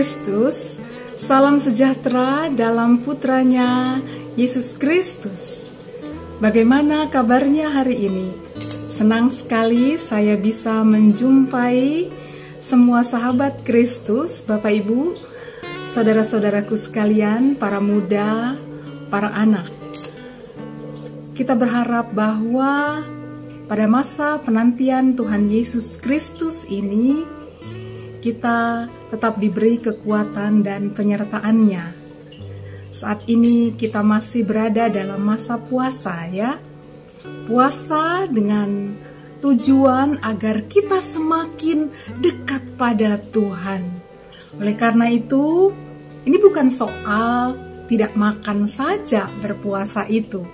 Kristus, salam sejahtera dalam putranya Yesus Kristus. Bagaimana kabarnya hari ini? Senang sekali saya bisa menjumpai semua sahabat Kristus, Bapak Ibu, saudara-saudaraku sekalian, para muda, para anak. Kita berharap bahwa pada masa penantian Tuhan Yesus Kristus ini, kita tetap diberi kekuatan dan penyertaan-Nya. Saat ini kita masih berada dalam masa puasa ya. Puasa dengan tujuan agar kita semakin dekat pada Tuhan. Oleh karena itu, ini bukan soal tidak makan saja berpuasa itu,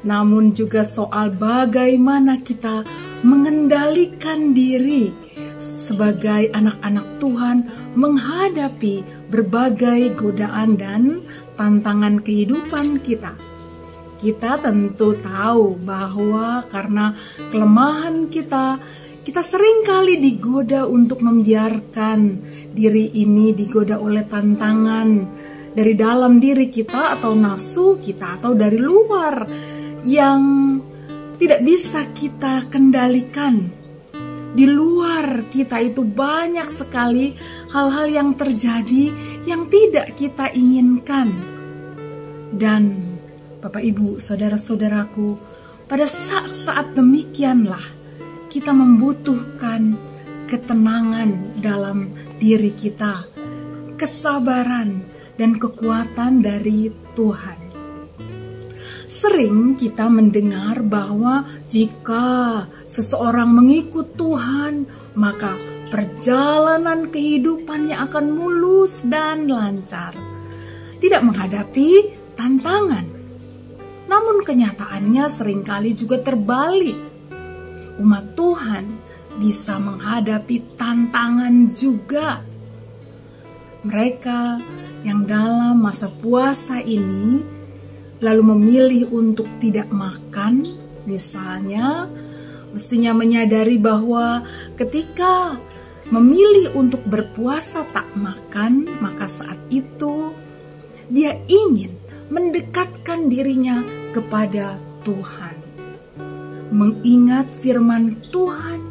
namun juga soal bagaimana kita mengendalikan diri sebagai anak-anak Tuhan menghadapi berbagai godaan dan tantangan kehidupan kita. Kita tentu tahu bahwa karena kelemahan kita seringkali digoda untuk membiarkan diri ini digoda oleh tantangan dari dalam diri kita atau nafsu kita atau dari luar yang tidak bisa kita kendalikan. Di luar kita itu banyak sekali hal-hal yang terjadi yang tidak kita inginkan. Dan Bapak Ibu, saudara-saudaraku, pada saat-saat demikianlah kita membutuhkan ketenangan dalam diri kita, kesabaran dan kekuatan dari Tuhan. Sering kita mendengar bahwa jika seseorang mengikut Tuhan, maka perjalanan kehidupannya akan mulus dan lancar, tidak menghadapi tantangan. Namun kenyataannya seringkali juga terbalik. Umat Tuhan bisa menghadapi tantangan juga. Mereka yang dalam masa puasa ini lalu memilih untuk tidak makan, misalnya, mestinya menyadari bahwa ketika memilih untuk berpuasa tak makan, maka saat itu dia ingin mendekatkan dirinya kepada Tuhan, mengingat firman Tuhan,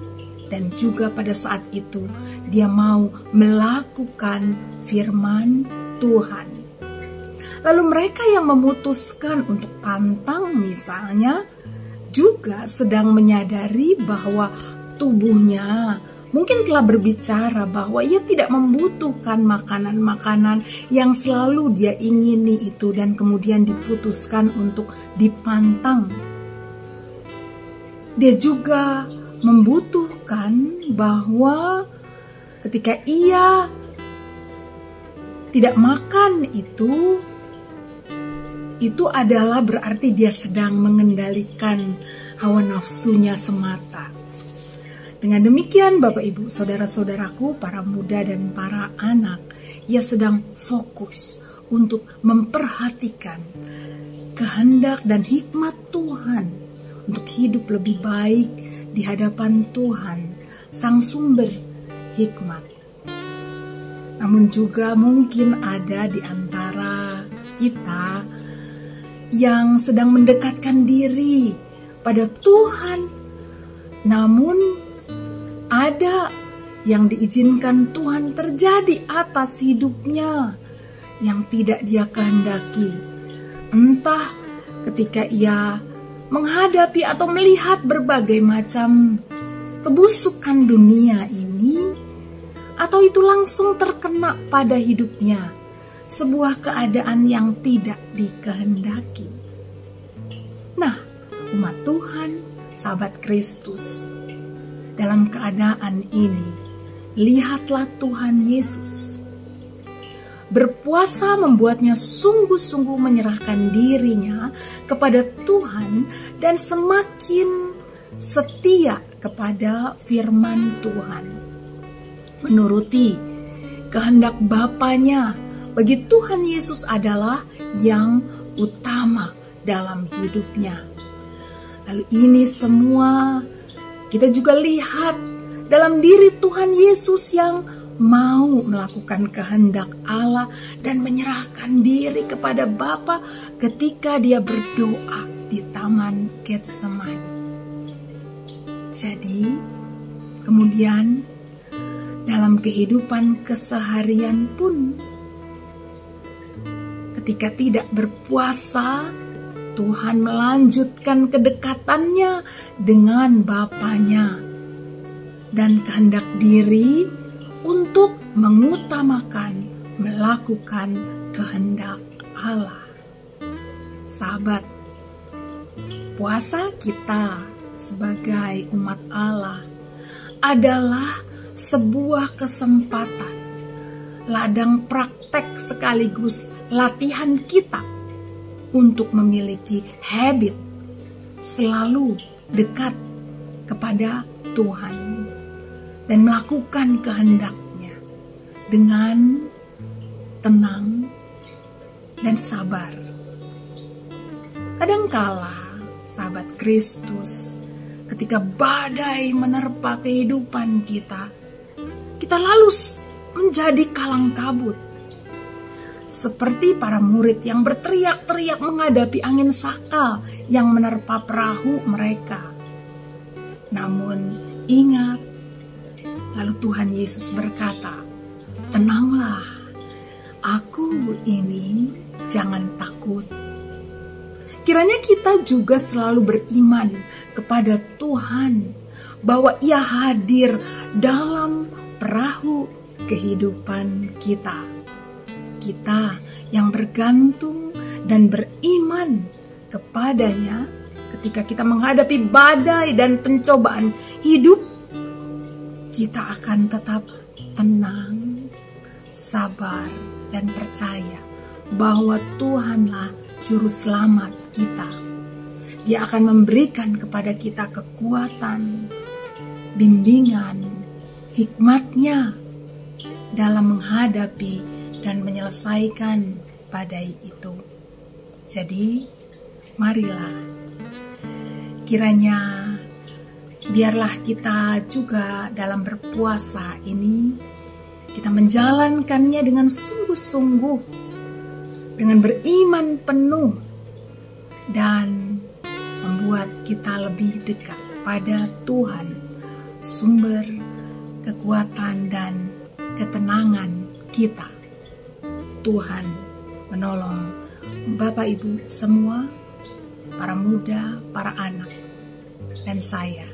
dan juga pada saat itu dia mau melakukan firman Tuhan. Lalu mereka yang memutuskan untuk pantang misalnya juga sedang menyadari bahwa tubuhnya mungkin telah berbicara bahwa ia tidak membutuhkan makanan-makanan yang selalu dia ingini itu, dan kemudian diputuskan untuk dipantang. Dia juga membutuhkan bahwa ketika ia tidak makan itu adalah berarti dia sedang mengendalikan hawa nafsunya semata. Dengan demikian Bapak Ibu, saudara-saudaraku, para muda dan para anak, ia sedang fokus untuk memperhatikan kehendak dan hikmat Tuhan untuk hidup lebih baik di hadapan Tuhan, Sang Sumber hikmat. Namun juga mungkin ada di antara kita yang sedang mendekatkan diri pada Tuhan, namun ada yang diizinkan Tuhan terjadi atas hidupnya yang tidak dia kehendaki. Entah ketika ia menghadapi atau melihat berbagai macam kebusukan dunia ini, atau itu langsung terkena pada hidupnya, sebuah keadaan yang tidak dikehendaki. Nah, umat Tuhan, sahabat Kristus, dalam keadaan ini, lihatlah Tuhan Yesus. Berpuasa membuatnya sungguh-sungguh menyerahkan dirinya kepada Tuhan dan semakin setia kepada firman Tuhan. Menuruti kehendak Bapanya, bagi Tuhan Yesus adalah yang utama dalam hidupnya. Lalu ini semua kita juga lihat dalam diri Tuhan Yesus yang mau melakukan kehendak Allah dan menyerahkan diri kepada Bapa ketika dia berdoa di Taman Getsemani. Jadi, kemudian dalam kehidupan keseharian pun, ketika tidak berpuasa, Tuhan melanjutkan kedekatannya dengan Bapanya dan kehendak diri untuk mengutamakan melakukan kehendak Allah. Sahabat, puasa kita sebagai umat Allah adalah sebuah kesempatan, ladang praktek sekaligus latihan kita untuk memiliki habit selalu dekat kepada Tuhan dan melakukan kehendak-Nya dengan tenang dan sabar. Kadangkala, sahabat Kristus, ketika badai menerpa kehidupan kita lalu menjadi kalang kabut. Seperti para murid yang berteriak-teriak menghadapi angin sakal yang menerpa perahu mereka. Namun ingat, lalu Tuhan Yesus berkata, "Tenanglah, Aku ini, jangan takut." Kiranya kita juga selalu beriman kepada Tuhan bahwa Ia hadir dalam perahu kehidupan kita. Kita yang bergantung dan beriman kepadanya ketika kita menghadapi badai dan pencobaan hidup, kita akan tetap tenang, sabar, dan percaya bahwa Tuhanlah juru selamat kita. Dia akan memberikan kepada kita kekuatan, bimbingan, hikmat-Nya dalam menghadapi dan menyelesaikan badai itu. Jadi, marilah, kiranya biarlah kita juga dalam berpuasa ini, kita menjalankannya dengan sungguh-sungguh, dengan beriman penuh, dan membuat kita lebih dekat pada Tuhan, sumber kekuatan dan ketenangan kita. Tuhan menolong Bapak Ibu semua, para muda, para anak, dan saya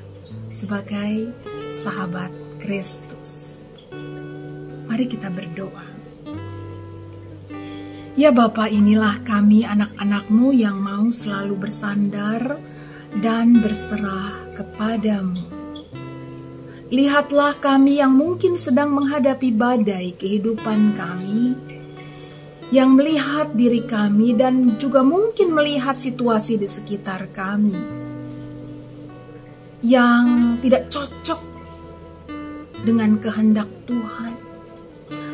sebagai sahabat Kristus. Mari kita berdoa. Ya Bapa, inilah kami anak-anak-Mu yang mau selalu bersandar dan berserah kepadamu. Lihatlah kami yang mungkin sedang menghadapi badai kehidupan kami, yang melihat diri kami dan juga mungkin melihat situasi di sekitar kami yang tidak cocok dengan kehendak Tuhan.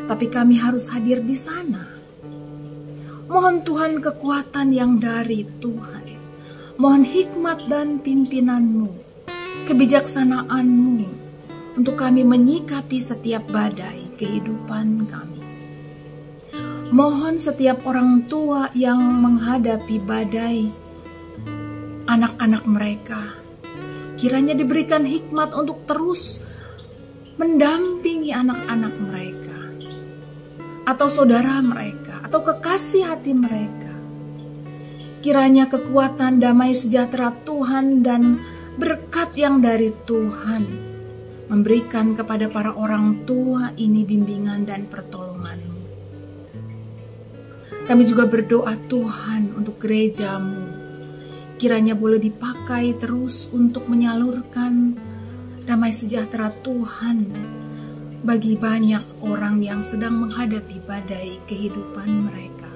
Tapi kami harus hadir di sana. Mohon Tuhan kekuatan yang dari Tuhan. Mohon hikmat dan pimpinan-Mu, kebijaksanaan-Mu untuk kami menyikapi setiap badai kehidupan kami. Mohon setiap orang tua yang menghadapi badai anak-anak mereka, kiranya diberikan hikmat untuk terus mendampingi anak-anak mereka, atau saudara mereka, atau kekasih hati mereka. Kiranya kekuatan damai sejahtera Tuhan dan berkat yang dari Tuhan memberikan kepada para orang tua ini bimbingan dan pertolongan. Kami juga berdoa Tuhan untuk gereja-Mu, kiranya boleh dipakai terus untuk menyalurkan damai sejahtera Tuhan bagi banyak orang yang sedang menghadapi badai kehidupan mereka.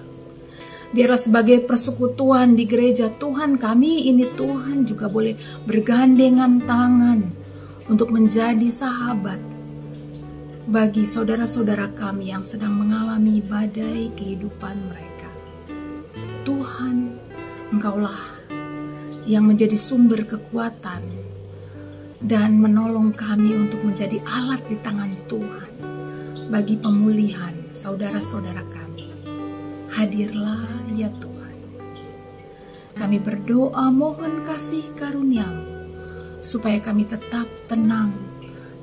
Biarlah sebagai persekutuan di gereja Tuhan kami ini, Tuhan juga boleh bergandengan tangan untuk menjadi sahabat bagi saudara-saudara kami yang sedang mengalami badai kehidupan mereka. Tuhan, Engkaulah yang menjadi sumber kekuatan dan menolong kami untuk menjadi alat di tangan Tuhan bagi pemulihan saudara-saudara kami. Hadirlah ya Tuhan. Kami berdoa mohon kasih karunia-Mu, supaya kami tetap tenang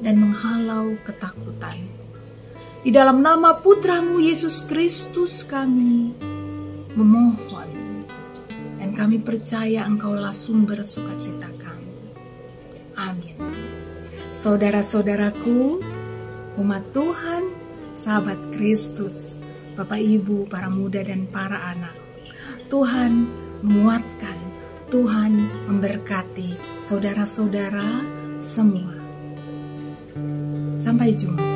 dan menghalau ketakutan. Di dalam nama Putra-Mu Yesus Kristus kami memohon, dan kami percaya Engkaulah sumber sukacita kami. Amin. Saudara-saudaraku, umat Tuhan, sahabat Kristus, Bapak Ibu, para muda dan para anak, Tuhan menguatkan, Tuhan memberkati saudara-saudara semua. Sampai jumpa.